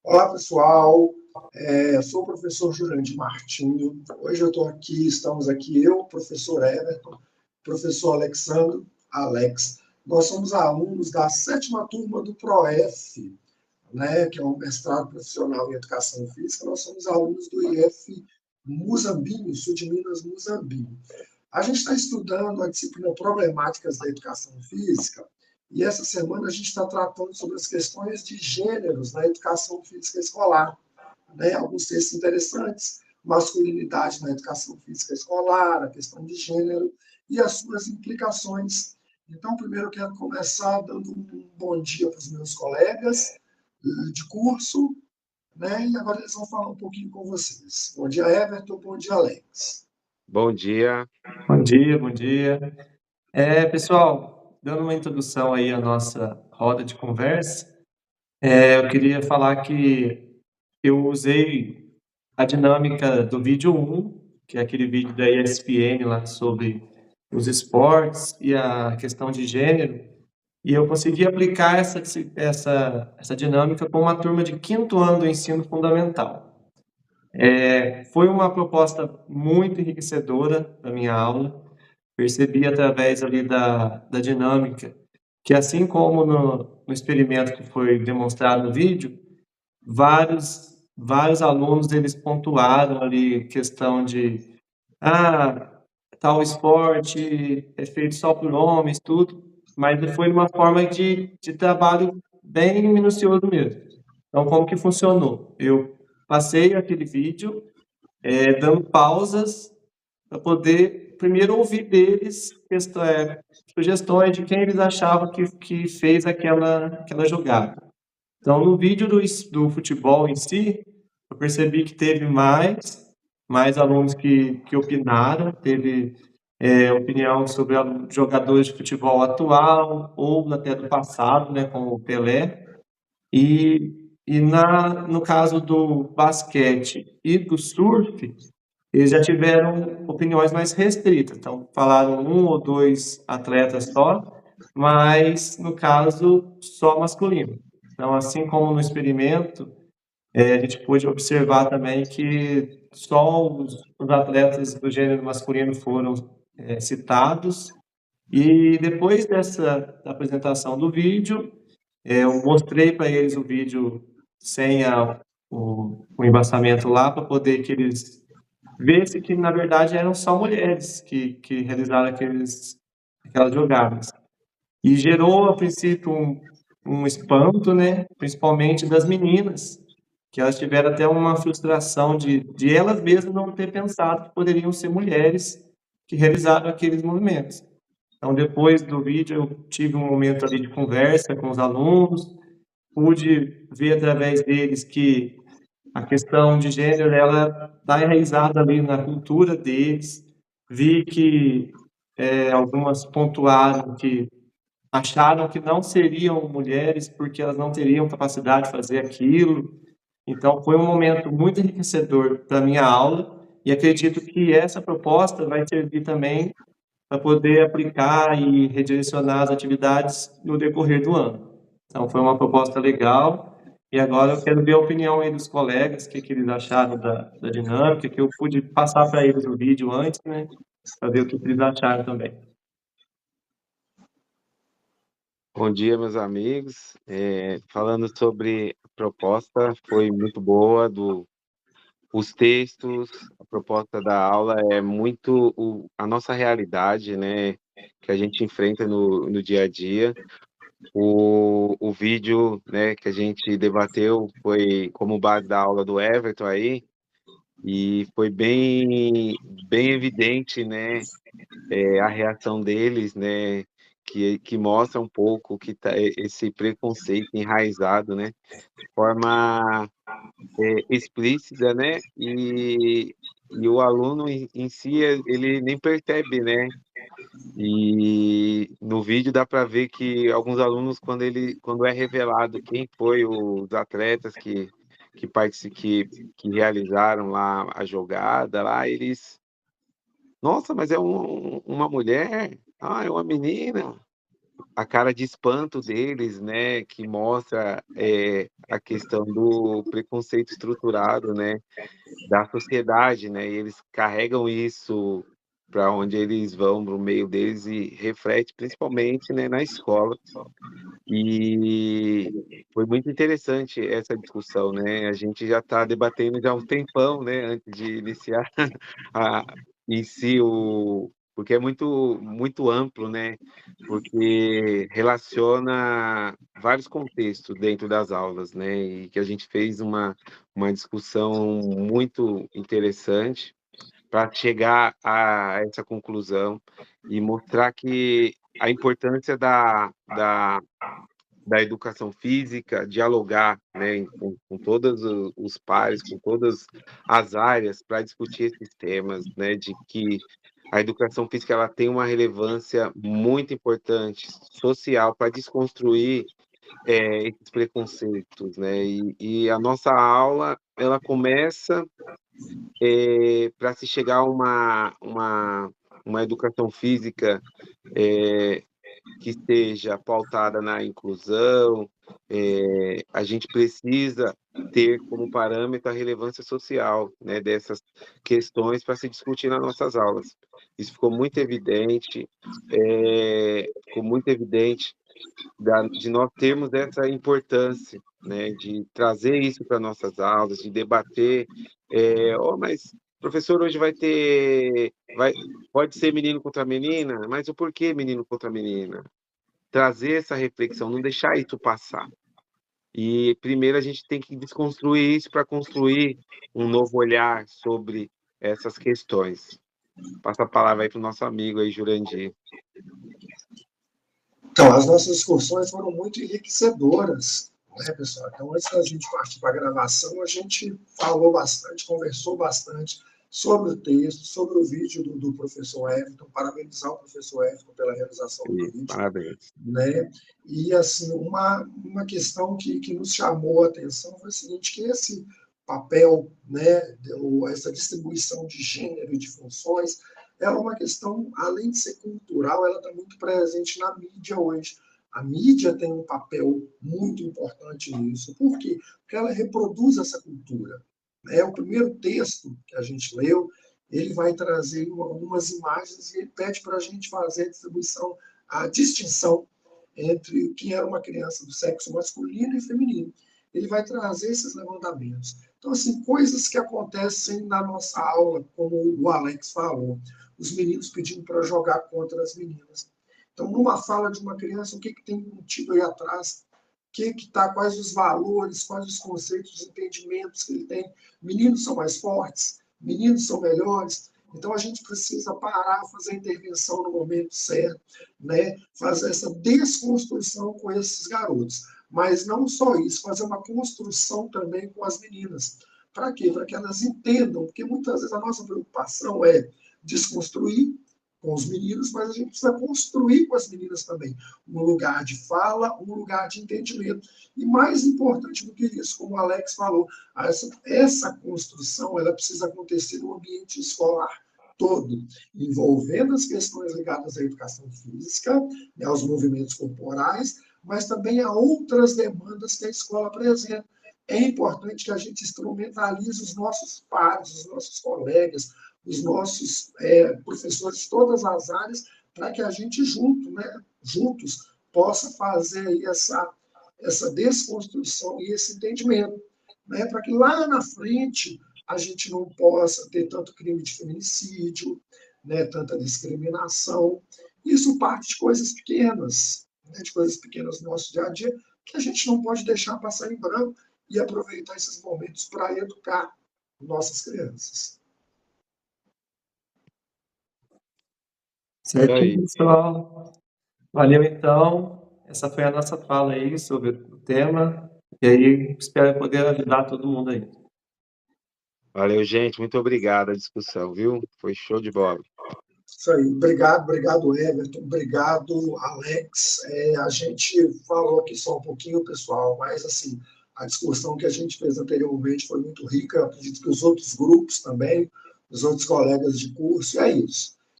Olá, pessoal. Sou o professor Jurandir Martinho. Hoje estamos aqui eu, professor Everton, professor Alexandre, Alex. Nós somos alunos da sétima turma do PROEF, né, que é um mestrado profissional em Educação Física. Nós somos alunos do IF Muzambinho, sul de Minas, Muzambinho. A gente está estudando a disciplina Problemáticas da Educação Física e essa semana a gente está tratando sobre as questões de gêneros na educação física escolar, né? Alguns textos interessantes, masculinidade na educação física escolar, a questão de gênero e as suas implicações. Então, primeiro eu quero começar dando um bom dia para os meus colegas de curso, né? E agora eles vão falar um pouquinho com vocês. Bom dia, Everton, bom dia, Alex. Bom dia. Bom dia, bom dia. Pessoal, dando uma introdução aí à nossa roda de conversa, eu queria falar que eu usei a dinâmica do vídeo 1, que é aquele vídeo da ESPN lá sobre os esportes e a questão de gênero, e eu consegui aplicar essa dinâmica com uma turma de quinto ano do ensino fundamental. Foi uma proposta muito enriquecedora da minha aula. Percebi através ali da dinâmica que, assim como no experimento que foi demonstrado no vídeo, vários alunos eles pontuaram ali questão de ah, tal esporte é feito só por homens, tudo, mas foi uma forma de trabalho bem minucioso mesmo. Então, como que funcionou? Eu passei aquele vídeo, dando pausas para poder primeiro ouvir deles sugestões de quem eles achavam que fez aquela jogada. Então, no vídeo do futebol em si, eu percebi que teve mais alunos que opinaram, teve opinião sobre jogadores de futebol atual ou até do passado, né, como o Pelé. No caso do basquete e do surf, eles já tiveram opiniões mais restritas, então falaram um ou dois atletas só, mas no caso só masculino. Então, assim como no experimento, a gente pôde observar também que só os atletas do gênero masculino foram citados, e depois dessa apresentação do vídeo, eu mostrei para eles o vídeo sem o embaçamento lá, para poder que eles vissem que, na verdade, eram só mulheres que realizaram aquelas jogadas. E gerou, a princípio, um espanto, né? Principalmente das meninas, que elas tiveram até uma frustração de elas mesmas não ter pensado que poderiam ser mulheres que realizaram aqueles movimentos. Então, depois do vídeo, eu tive um momento ali de conversa com os alunos, pude ver através deles que a questão de gênero, ela está enraizada ali na cultura deles. Vi que algumas pontuaram que acharam que não seriam mulheres porque elas não teriam capacidade de fazer aquilo. Então, foi um momento muito enriquecedor para a minha aula, e acredito que essa proposta vai servir também para poder aplicar e redirecionar as atividades no decorrer do ano. Então, foi uma proposta legal, e agora eu quero ver a opinião aí dos colegas, o que eles acharam da dinâmica, que eu pude passar para eles o vídeo antes, né, para ver o que eles acharam também. Bom dia, meus amigos. Falando sobre a proposta, foi muito boa, os textos, a proposta da aula é muito a nossa realidade, né, que a gente enfrenta no dia a dia. O vídeo, né, que a gente debateu foi como base da aula do Everton aí, e foi bem evidente, né, a reação deles, né, que mostra um pouco que tá esse preconceito enraizado, né, de forma explícita, né, e o aluno em si, ele nem percebe, né, e no vídeo dá para ver que alguns alunos, quando é revelado quem foi os atletas que realizaram lá a jogada, lá nossa, mas é uma mulher? Ah, é uma menina? a cara de espanto deles, né, que mostra a questão do preconceito estruturado, né, da sociedade, né, e eles carregam isso para onde eles vão, no meio deles, e reflete principalmente, né, na escola. E foi muito interessante essa discussão, né? A gente já está debatendo já há um tempão, né? Antes de iniciar a, em si porque é muito amplo, né? Porque relaciona vários contextos dentro das aulas, né? E que a gente fez uma discussão muito interessante para chegar a essa conclusão e mostrar que a importância da educação física, dialogar, né, com todos os pares, com todas as áreas, para discutir esses temas, né, de que a educação física ela tem uma relevância muito importante social para desconstruir esses preconceitos, né, e a nossa aula ela começa para se chegar a uma educação física que esteja pautada na inclusão, a gente precisa ter como parâmetro a relevância social, né, dessas questões para se discutir nas nossas aulas. Isso ficou muito evidente de nós termos essa importância, né, de trazer isso para nossas aulas, de debater, mas professor hoje pode ser menino contra menina, mas o porquê menino contra menina? Trazer essa reflexão, não deixar isso passar. E primeiro a gente tem que desconstruir isso para construir um novo olhar sobre essas questões. Passa a palavra aí para o nosso amigo aí, Jurandir. Então, as nossas discussões foram muito enriquecedoras, né, pessoal? Então, antes da gente partir para a gravação, a gente falou bastante, conversou bastante sobre o texto, sobre o vídeo do professor Everton, parabenizar o professor Everton pela realização do vídeo. Parabéns. Né? E, assim, uma questão que nos chamou a atenção foi o seguinte, que esse papel, né, essa distribuição de gênero e de funções, ela é uma questão, além de ser cultural, ela está muito presente na mídia hoje. A mídia tem um papel muito importante nisso. Por quê? Porque ela reproduz essa cultura. O primeiro texto que a gente leu, ele vai trazer algumas imagens e ele pede para a gente fazer a distribuição, a distinção entre quem era uma criança do sexo masculino e feminino. Ele vai trazer esses levantamentos. Então, assim, coisas que acontecem na nossa aula, como o Alex falou, os meninos pedindo para jogar contra as meninas. Então, numa fala de uma criança, o que tem contido aí atrás? Quais os valores, quais os conceitos, os entendimentos que ele tem? Meninos são mais fortes, meninos são melhores. Então, a gente precisa parar, fazer a intervenção no momento certo, né? Fazer essa desconstrução com esses garotos. Mas não só isso, fazer uma construção também com as meninas. Para quê? Para que elas entendam, porque muitas vezes a nossa preocupação é desconstruir com os meninos, mas a gente precisa construir com as meninas também um lugar de fala, um lugar de entendimento. E mais importante do que isso, como o Alex falou, essa construção ela precisa acontecer no ambiente escolar todo, envolvendo as questões ligadas à educação física, né, aos movimentos corporais, mas também a outras demandas que a escola apresenta. É importante que a gente instrumentalize os nossos pares, os nossos colegas, os nossos professores de todas as áreas, para que a gente juntos possa fazer aí essa desconstrução e esse entendimento, né? Para que lá na frente a gente não possa ter tanto crime de feminicídio, né? Tanta discriminação. Isso parte de coisas pequenas, né? De coisas pequenas no nosso dia a dia, que a gente não pode deixar passar em branco e aproveitar esses momentos para educar nossas crianças. Certo, pessoal. Valeu, então. Essa foi a nossa fala aí sobre o tema. E aí, espero poder ajudar todo mundo aí. Valeu, gente. Muito obrigado a discussão, viu? Foi show de bola. Isso aí. Obrigado, Everton. Obrigado, Alex. A gente falou aqui só um pouquinho, pessoal, mas, assim, a discussão que a gente fez anteriormente foi muito rica. Eu acredito que os outros grupos também, os outros colegas de curso, e é isso.